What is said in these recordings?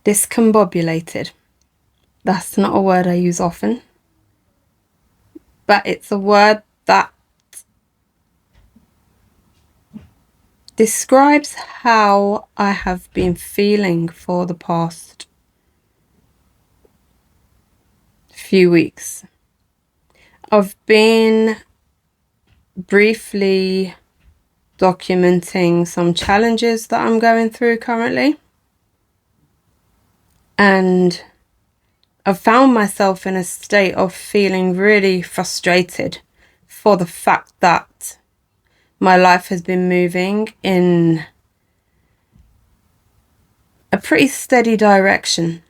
discombobulated. That's not a word I use often, but it's a word that describes how I have been feeling for the past few weeks. I've been briefly documenting some challenges that I'm going through currently, and I've found myself in a state of feeling really frustrated for the fact that my life has been moving in a pretty steady direction.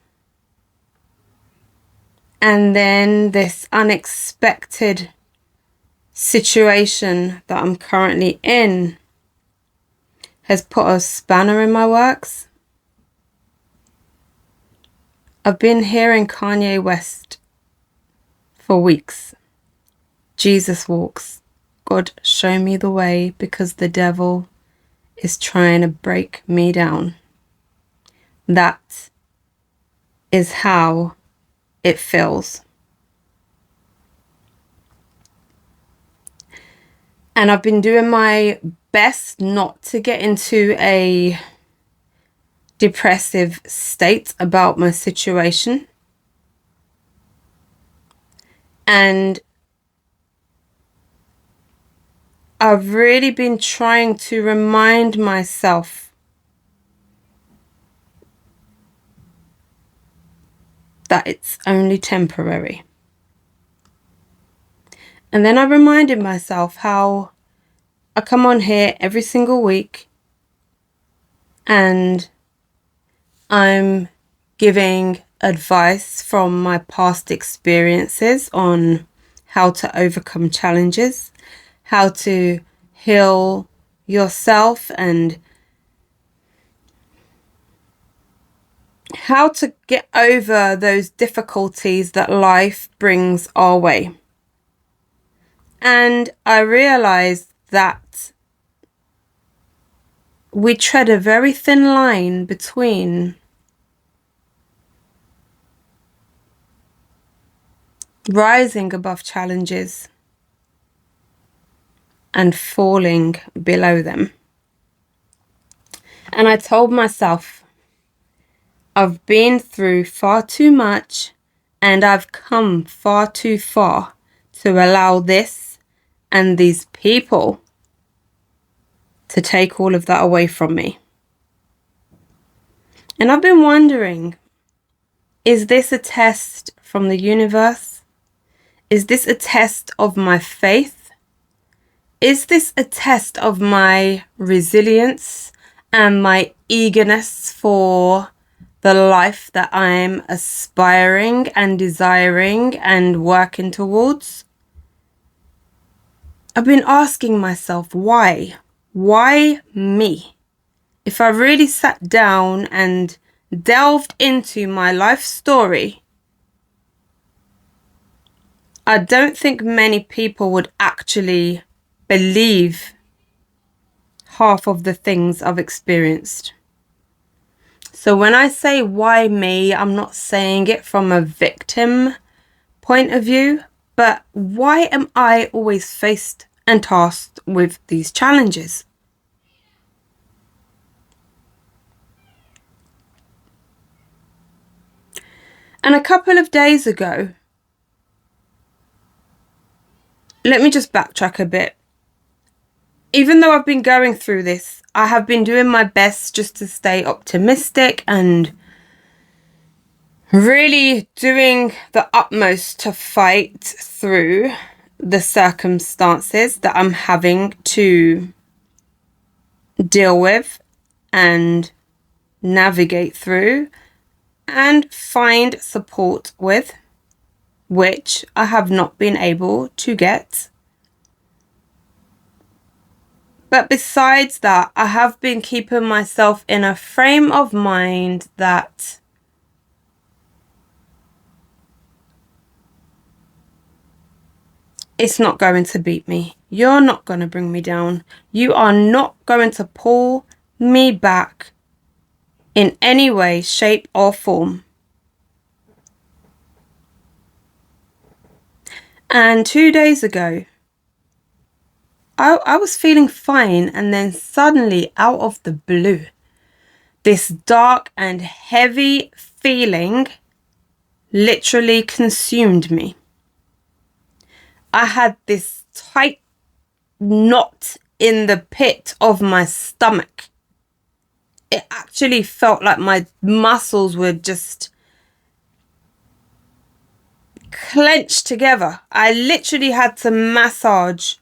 And then this unexpected situation that I'm currently in has put a spanner in my works. I've been hearing Kanye West for weeks. Jesus walks. God, show me the way, because the devil is trying to break me down. That is how it feels. And I've been doing my best not to get into a depressive state about my situation. And I've really been trying to remind myself that it's only temporary. And then I reminded myself how I come on here every single week and I'm giving advice from my past experiences on how to overcome challenges, how to heal yourself, and how to get over those difficulties that life brings our way. And I realized that we tread a very thin line between rising above challenges and falling below them. And I told myself, I've been through far too much and I've come far too far to allow this and these people to take all of that away from me. And I've been wondering, is this a test from the universe? Is this a test of my faith? Is this a test of my resilience and my eagerness for the life that I'm aspiring and desiring and working towards? I've been asking myself, why? Why me? If I really sat down and delved into my life story, I don't think many people would actually believe half of the things I've experienced. So when I say why me, I'm not saying it from a victim point of view, but why am I always faced and tasked with these challenges? And a couple of days ago, let me just backtrack a bit. Even though I've been going through this, I have been doing my best just to stay optimistic and really doing the utmost to fight through the circumstances that I'm having to deal with and navigate through and find support with, which I have not been able to get. But besides that, I have been keeping myself in a frame of mind that it's not going to beat me. You're not going to bring me down. You are not going to pull me back in any way, shape, or form. And 2 days ago, I was feeling fine, and then suddenly, out of the blue, this dark and heavy feeling literally consumed me. I had this tight knot in the pit of my stomach. It actually felt like my muscles were just clenched together. I literally had to massage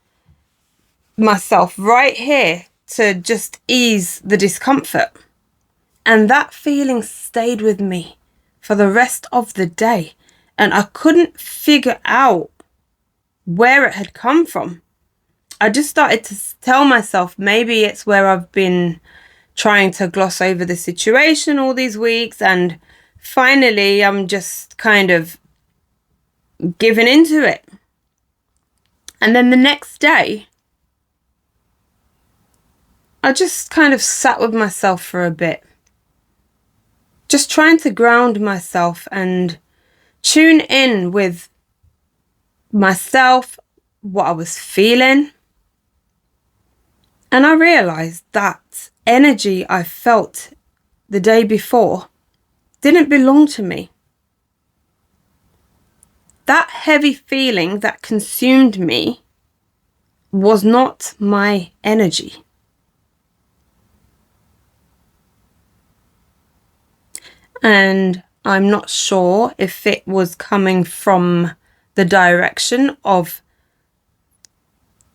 myself right here to just ease the discomfort. And that feeling stayed with me for the rest of the day. And I couldn't figure out where it had come from. I just started to tell myself maybe it's where I've been trying to gloss over the situation all these weeks, and finally I'm just kind of giving into it. And then the next day, I just kind of sat with myself for a bit, just trying to ground myself and tune in with myself, what I was feeling. And I realized that energy I felt the day before didn't belong to me. That heavy feeling that consumed me was not my energy. And I'm not sure if it was coming from the direction of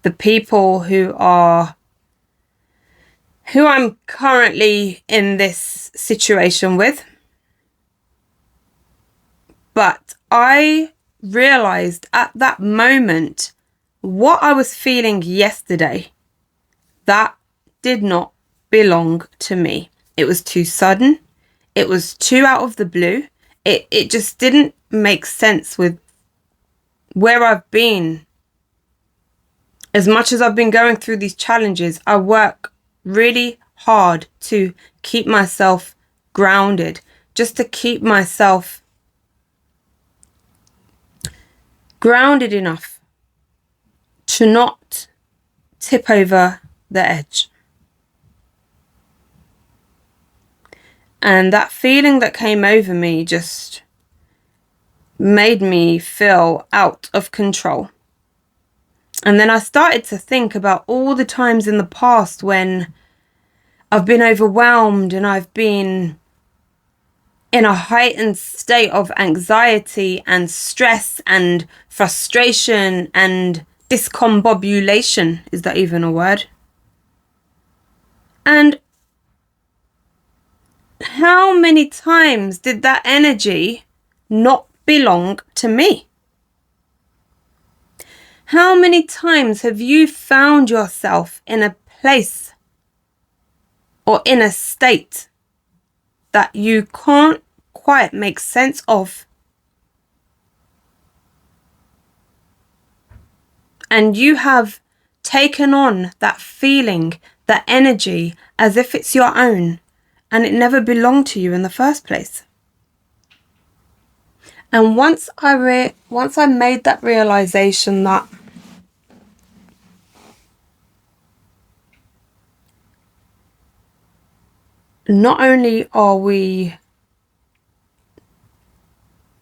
the people who I'm currently in this situation with. But I realized at that moment what I was feeling yesterday, that did not belong to me. It was too sudden. It was too out of the blue. It just didn't make sense with where I've been. As much as I've been going through these challenges, I work really hard to keep myself grounded, just to keep myself grounded enough to not tip over the edge. And that feeling that came over me just made me feel out of control. And then I started to think about all the times in the past when I've been overwhelmed and I've been in a heightened state of anxiety and stress and frustration and discombobulation. Is that even a word? And how many times did that energy not belong to me? How many times have you found yourself in a place or in a state that you can't quite make sense of? And you have taken on that feeling, that energy, as if it's your own, and it never belonged to you in the first place. And once I made that realization that not only are we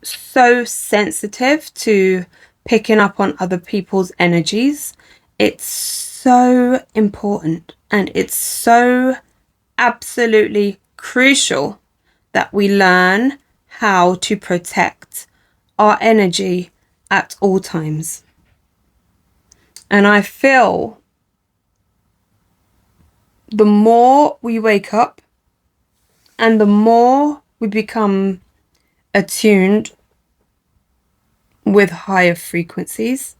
so sensitive to picking up on other people's energies, it's so important and it's so absolutely crucial that we learn how to protect our energy at all times. And I feel the more we wake up and the more we become attuned with higher frequencies,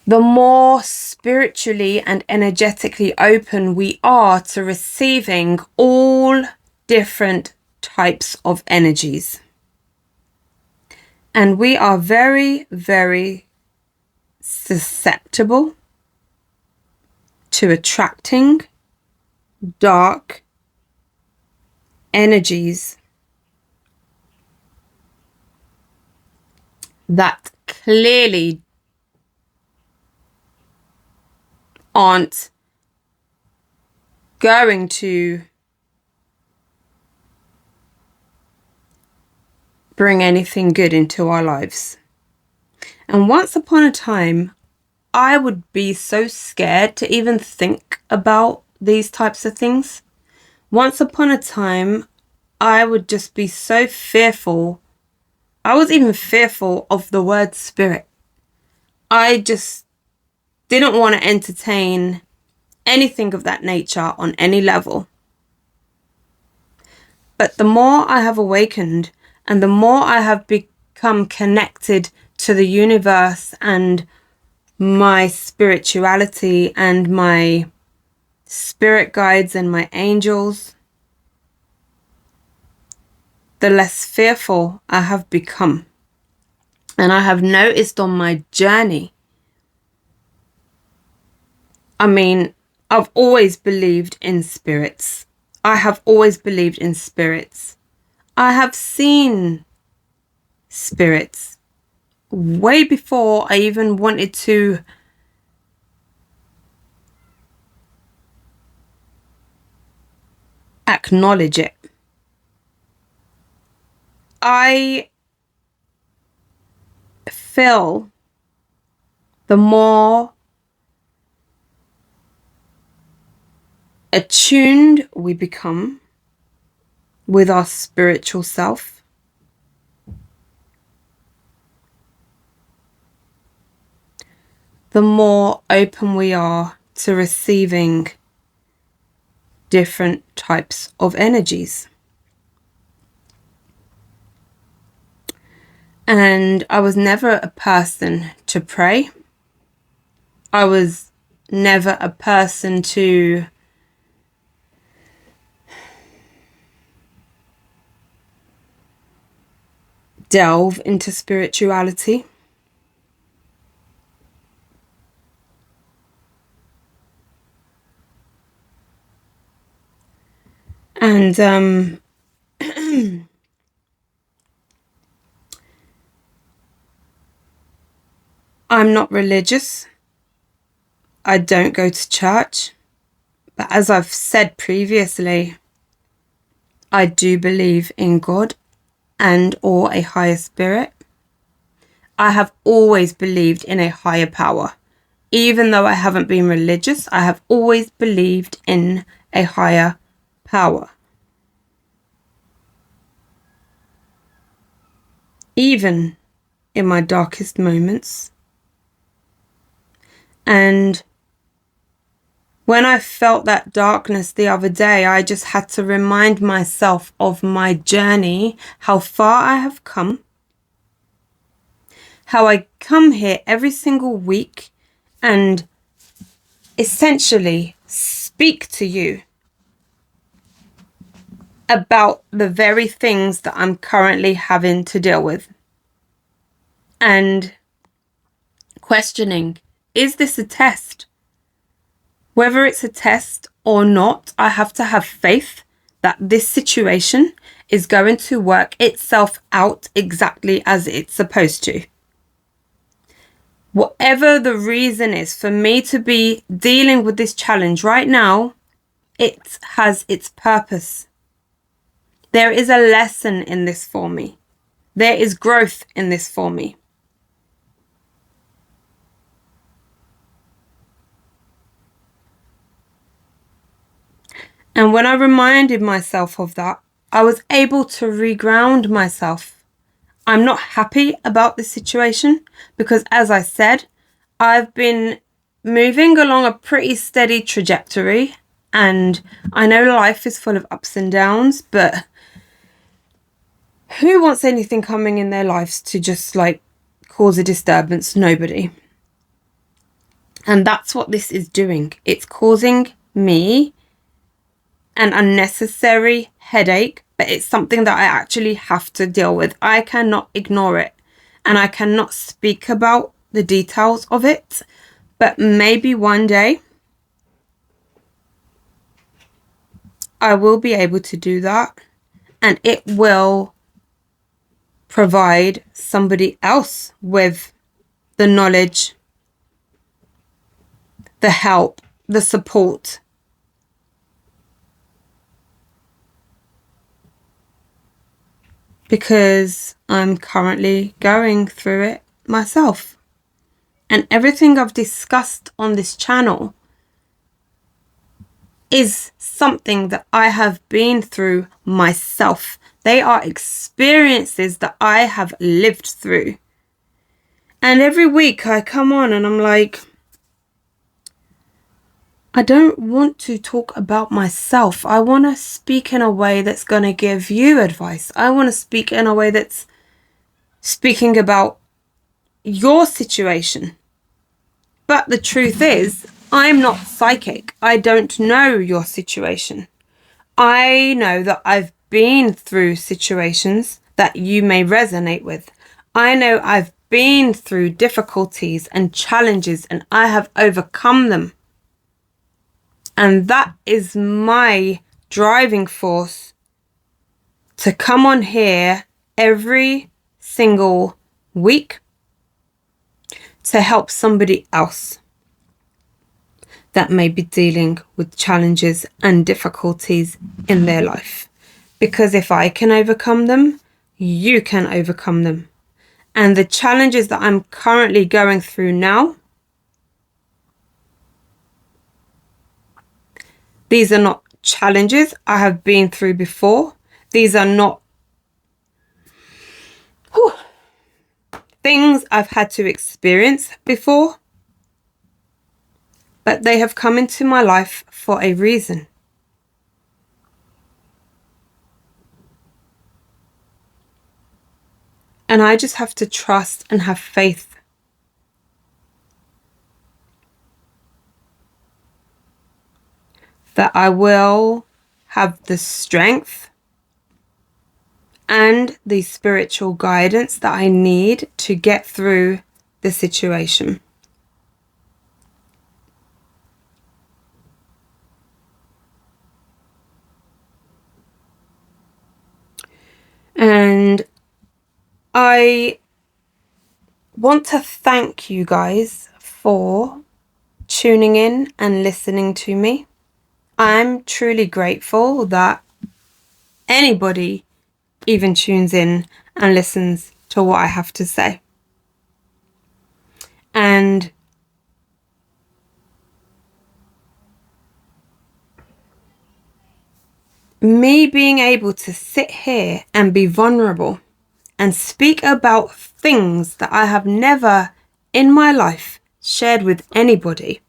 the more spiritually and energetically open we are to receiving all different types of energies. And we are very, very susceptible to attracting dark energies that clearly aren't going to bring anything good into our lives. And once upon a time, I would be so scared to even think about these types of things. Once upon a time, I would just be so fearful. I was even fearful of the word spirit. I just didn't want to entertain anything of that nature on any level. But the more I have awakened and the more I have become connected to the universe and my spirituality and my spirit guides and my angels, the less fearful I have become. And I have noticed on my journey, I mean, I've always believed in spirits. I have always believed in spirits. I have seen spirits way before I even wanted to acknowledge it. I feel the more attuned we become with our spiritual self, the more open we are to receiving different types of energies. And I was never a person to pray. I was never a person to delve into spirituality. And I'm not religious. I don't go to church. But as I've said previously, I do believe in God and or a higher spirit. I have always believed in a higher power. Even though I haven't been religious, I have always believed in a higher power. Even in my darkest moments. And when I felt that darkness the other day, I just had to remind myself of my journey, how far I have come, how I come here every single week and essentially speak to you about the very things that I'm currently having to deal with. And questioning, is this a test? Whether it's a test or not, I have to have faith that this situation is going to work itself out exactly as it's supposed to. Whatever the reason is for me to be dealing with this challenge right now, it has its purpose. There is a lesson in this for me. There is growth in this for me. And when I reminded myself of that, I was able to reground myself. I'm not happy about this situation because, as I said, I've been moving along a pretty steady trajectory, and I know life is full of ups and downs, but who wants anything coming in their lives to just cause a disturbance? Nobody. And that's what this is doing. It's causing me an unnecessary headache, but it's something that I actually have to deal with. I cannot ignore it, and I cannot speak about the details of it, but maybe one day I will be able to do that, and it will provide somebody else with the knowledge, the help, the support. Because I'm currently going through it myself. And everything I've discussed on this channel is something that I have been through myself. They are experiences that I have lived through. And every week I come on and I'm like, I don't want to talk about myself. I want to speak in a way that's going to give you advice. I want to speak in a way that's speaking about your situation. But the truth is, I'm not psychic. I don't know your situation. I know that I've been through situations that you may resonate with. I know I've been through difficulties and challenges and I have overcome them. And that is my driving force to come on here every single week to help somebody else that may be dealing with challenges and difficulties in their life. Because if I can overcome them, you can overcome them. And the challenges that I'm currently going through now, these are not challenges I have been through before. These are not things I've had to experience before. But they have come into my life for a reason. And I just have to trust and have faith that I will have the strength and the spiritual guidance that I need to get through the situation. And I want to thank you guys for tuning in and listening to me. I'm truly grateful that anybody even tunes in and listens to what I have to say. And me being able to sit here and be vulnerable and speak about things that I have never in my life shared with anybody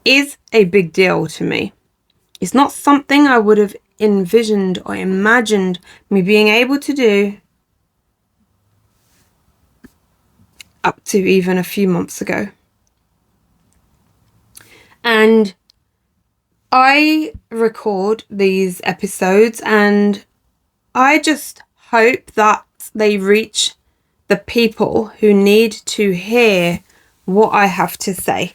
is a big deal to me. It's not something I would have envisioned or imagined me being able to do up to even a few months ago. And I record these episodes and I just hope that they reach the people who need to hear what I have to say.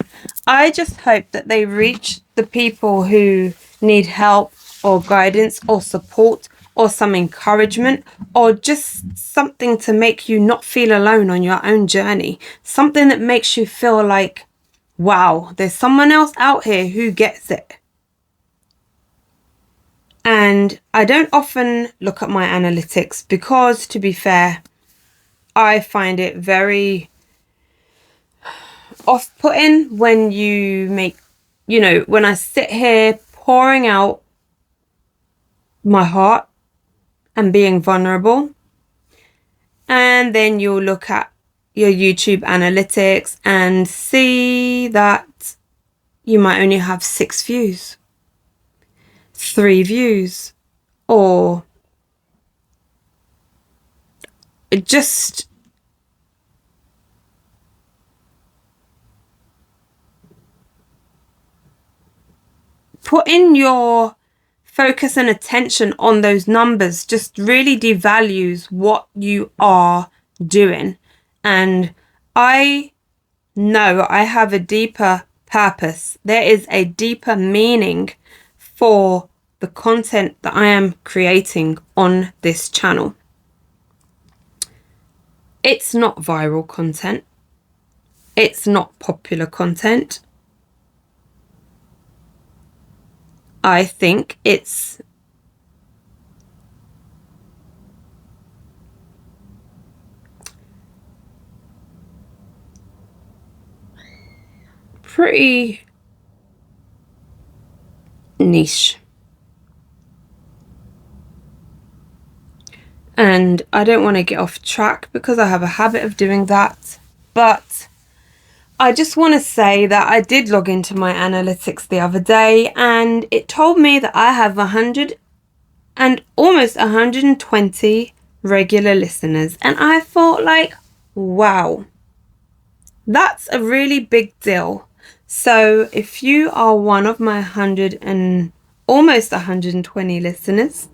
I just hope that they reach the people who need help or guidance or support or some encouragement or just something to make you not feel alone on your own journey. Something that makes you feel like, wow, there's someone else out here who gets it. And I don't often look at my analytics because, to be fair, I find it very off-putting when you make, when I sit here pouring out my heart and being vulnerable, and then you'll look at your YouTube analytics and see that you might only have 6 views, 3 views, or just putting your focus and attention on those numbers just really devalues what you are doing. And I know I have a deeper purpose. There is a deeper meaning for the content that I am creating on this channel. It's not viral content. It's not popular content. I think it's pretty niche. And I don't want to get off track because I have a habit of doing that. But I just want to say that I did log into my analytics the other day and it told me that I have 100 and almost 120 regular listeners. And I thought, like, wow, that's a really big deal. So if you are one of my 100 and almost 120 listeners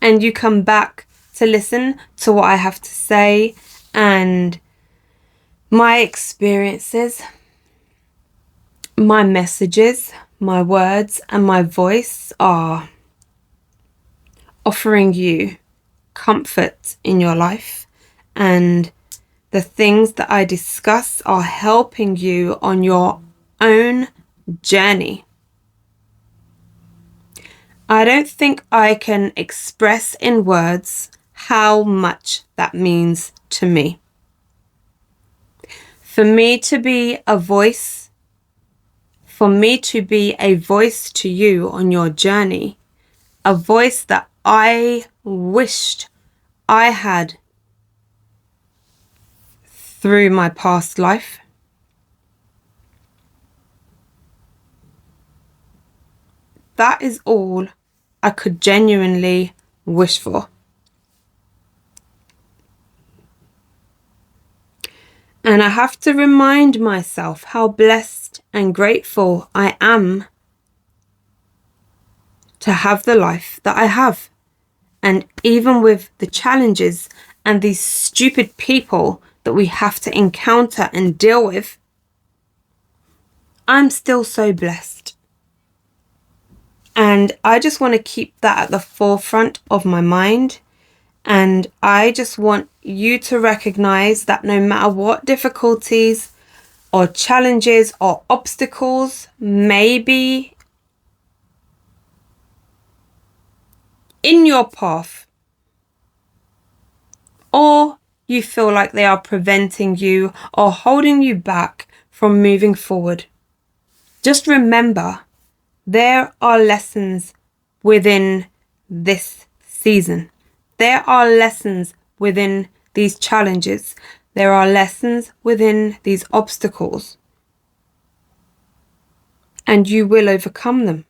and you come back to listen to what I have to say and my experiences, my messages, my words and my voice are offering you comfort in your life, and the things that I discuss are helping you on your own journey. I don't think I can express in words how much that means to me. For me to be a voice, for me to be a voice to you on your journey, a voice that I wished I had through my past life. That is all I could genuinely wish for. And I have to remind myself how blessed and grateful I am to have the life that I have. And even with the challenges and these stupid people that we have to encounter and deal with, I'm still so blessed. And I just want to keep that at the forefront of my mind. And I just want you to recognize that no matter what difficulties or challenges or obstacles may be in your path, or you feel like they are preventing you or holding you back from moving forward, just remember there are lessons within this season. There are lessons within these challenges. There are lessons within these obstacles. And you will overcome them.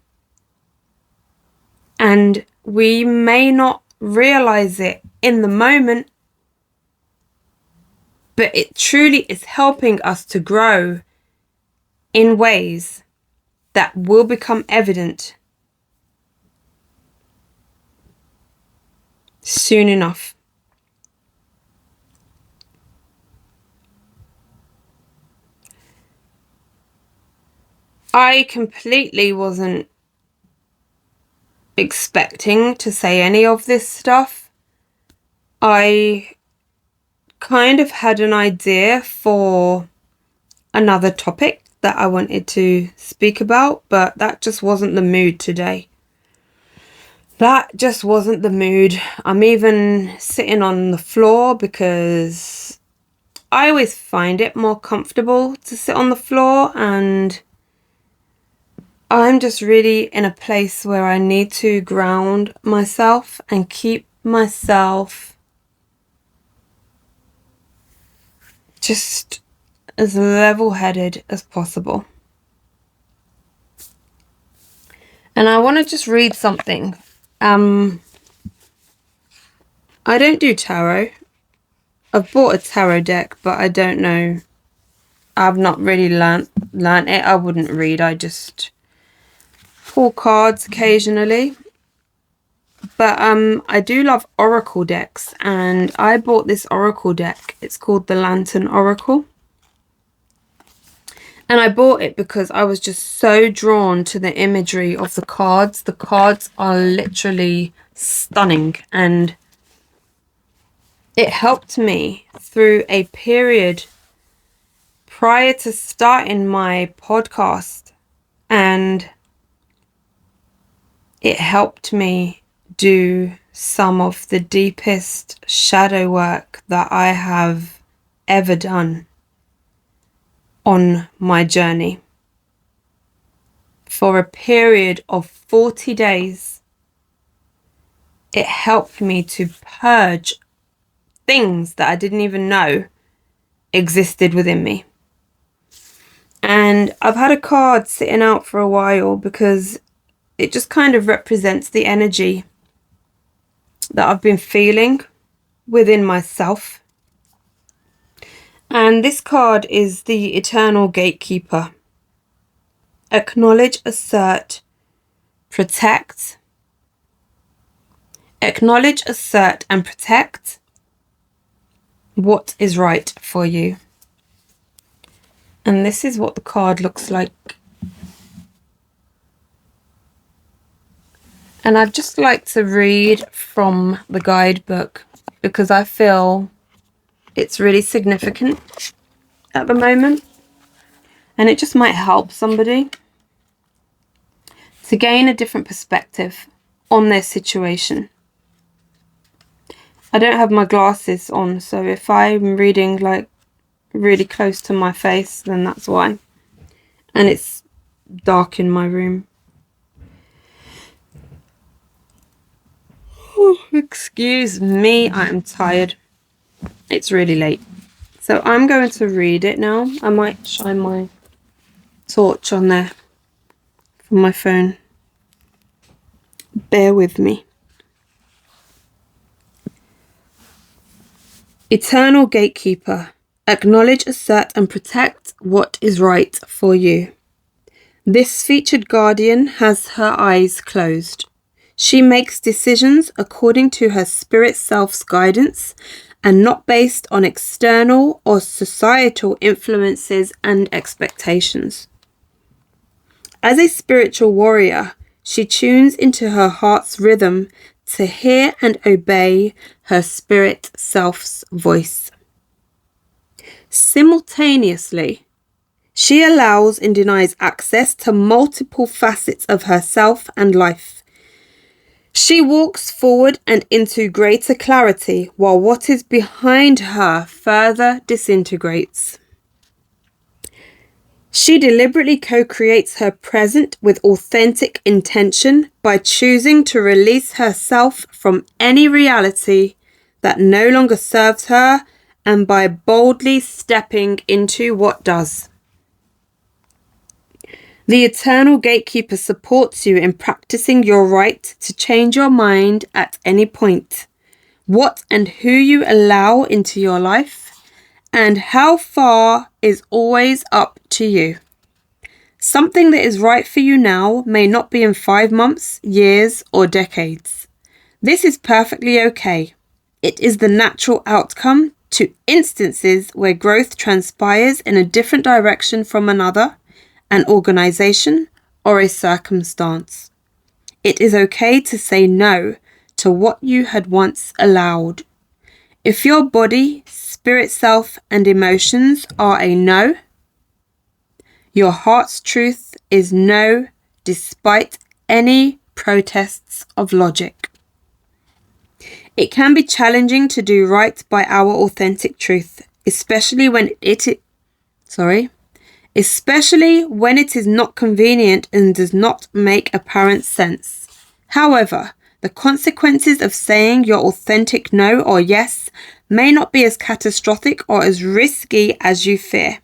And we may not realize it in the moment, but it truly is helping us to grow in ways that will become evident soon enough. I completely wasn't expecting to say any of this stuff. I kind of had an idea for another topic that I wanted to speak about, but that just wasn't the mood today. That just wasn't the mood. I'm even sitting on the floor because I always find it more comfortable to sit on the floor, and I'm just really in a place where I need to ground myself and keep myself just as level-headed as possible. And I want to just read something. I don't do tarot. I've bought a tarot deck, but I don't know. I've not really learnt it. I wouldn't read. I just pull cards occasionally. But I do love oracle decks, and I bought this oracle deck. It's called the Lantern Oracle. And I bought it because I was just so drawn to the imagery of the cards. The cards are literally stunning, and it helped me through a period prior to starting my podcast, and it helped me do some of the deepest shadow work that I have ever done on my journey. For a period of 40 days, it helped me to purge things that I didn't even know existed within me. And I've had a card sitting out for a while because it just kind of represents the energy that I've been feeling within myself. And this card is the Eternal Gatekeeper. Acknowledge, assert, protect. Acknowledge, assert, and protect what is right for you. And this is what the card looks like. And I'd just like to read from the guidebook because I feel it's really significant at the moment. And it just might help somebody to gain a different perspective on their situation. I don't have my glasses on, so if I'm reading like really close to my face, then that's why. And it's dark in my room. Oh, excuse me, I am tired. It's really late. So I'm going to read it now. I might shine my torch on there from my phone. Bear with me. Eternal Gatekeeper. Acknowledge, assert, and protect what is right for you. This featured guardian has her eyes closed. She makes decisions according to her spirit self's guidance and not based on external or societal influences and expectations. As a spiritual warrior, she tunes into her heart's rhythm to hear and obey her spirit self's voice. Simultaneously, she allows and denies access to multiple facets of herself and life. She walks forward and into greater clarity while what is behind her further disintegrates. She deliberately co-creates her present with authentic intention by choosing to release herself from any reality that no longer serves her and by boldly stepping into what does. The Eternal Gatekeeper supports you in practicing your right to change your mind at any point, what and who you allow into your life, and how far is always up to you. Something that is right for you now may not be in 5 months, years, or decades. This is perfectly okay. It is the natural outcome to instances where growth transpires in a different direction from another, an organization, or a circumstance. It is okay to say no to what you had once allowed. If your body, spirit self, and emotions are a no, your heart's truth is no, despite any protests of logic. It can be challenging to do right by our authentic truth, especially when it is not convenient and does not make apparent sense. However, the consequences of saying your authentic no or yes may not be as catastrophic or as risky as you fear.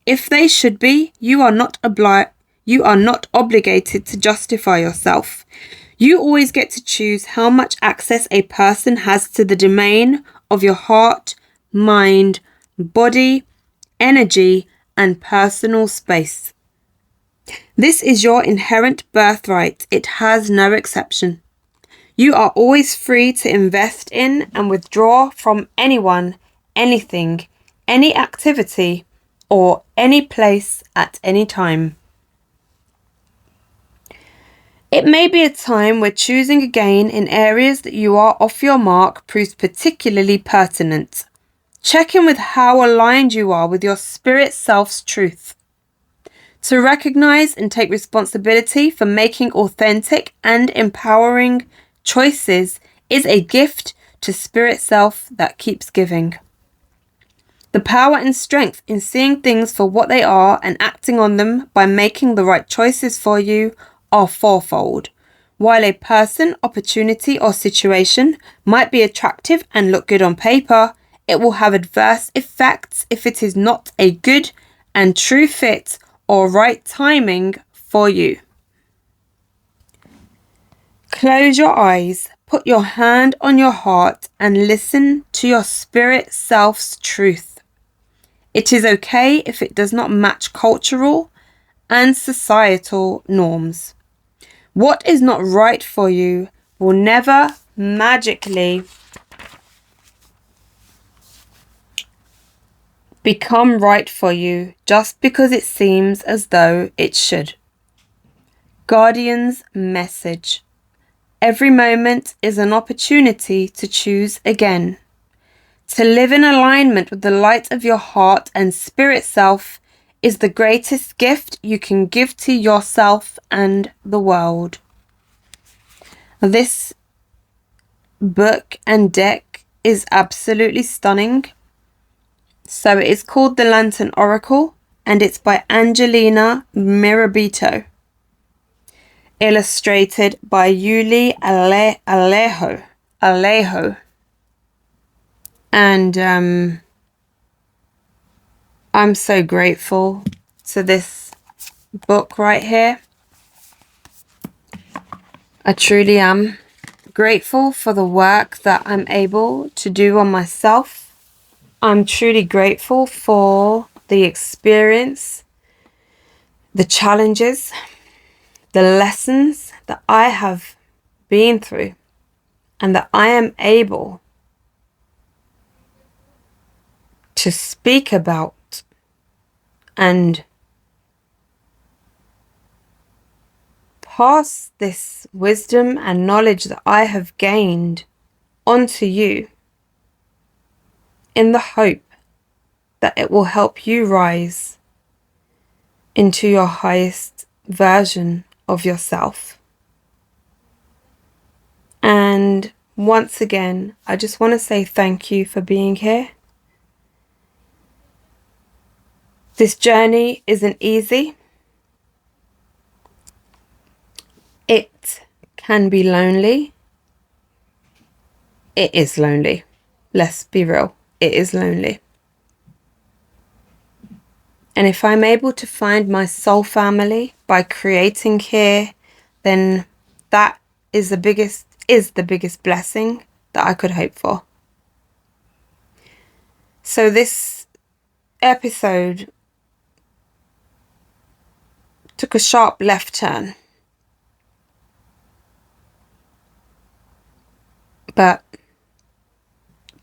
If they should be, you are not obligated to justify yourself. You always get to choose how much access a person has to the domain of your heart, mind, body, energy, and personal space. This is your inherent birthright. It has no exception. You are always free to invest in and withdraw from anyone, anything, any activity, or any place at any time. It may be a time where choosing again in areas that you are off your mark proves particularly pertinent. Check in with how aligned you are with your spirit self's truth. To recognize and take responsibility for making authentic and empowering choices is a gift to spirit self that keeps giving. The power and strength in seeing things for what they are and acting on them by making the right choices for you are fourfold. While a person, opportunity, or situation might be attractive and look good on paper, it will have adverse effects if it is not a good and true fit or right timing for you. Close your eyes, put your hand on your heart, and listen to your spirit self's truth. It is okay if it does not match cultural and societal norms. What is not right for you will never magically become right for you just because it seems as though it should. Guardian's message. Every moment is an opportunity to choose again. To live in alignment with the light of your heart and spirit self is the greatest gift you can give to yourself and the world. This book and deck is absolutely stunning. So it is called The Lantern Oracle, and it's by Angelina Mirabito. Illustrated by Yuli Alejo. And I'm so grateful to this book right here. I truly am grateful for the work that I'm able to do on myself. I'm truly grateful for the experience, the challenges, the lessons that I have been through, and that I am able to speak about and pass this wisdom and knowledge that I have gained onto you in the hope that it will help you rise into your highest version of yourself. And once again, I just want to say thank you for being here. This journey isn't easy. It can be lonely. It is lonely. Let's be real. It is lonely. And if I'm able to find my soul family by creating here, then that is the biggest blessing that I could hope for. So this episode took a sharp left turn. But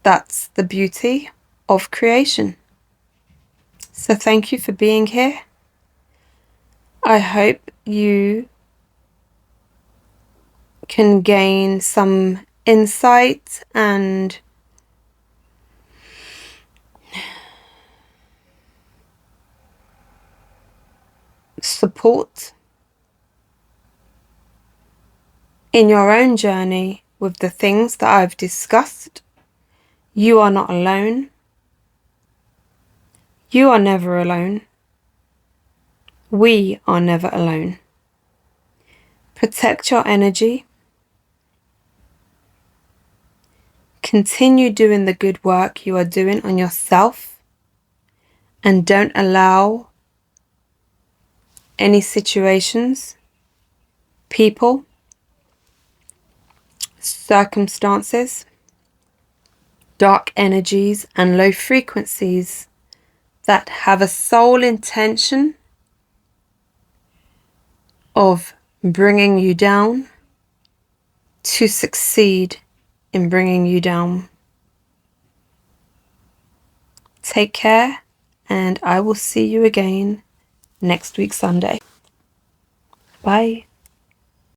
that's the beauty of creation. So thank you for being here. I hope you can gain some insight and support in your own journey with the things that I've discussed. You are not alone. You are never alone. We are never alone. Protect your energy. Continue doing the good work you are doing on yourself, and don't allow any situations, people, circumstances, dark energies and low frequencies that have a sole intention of bringing you down to succeed in bringing you down. Take care and I will see you again next week Sunday. Bye.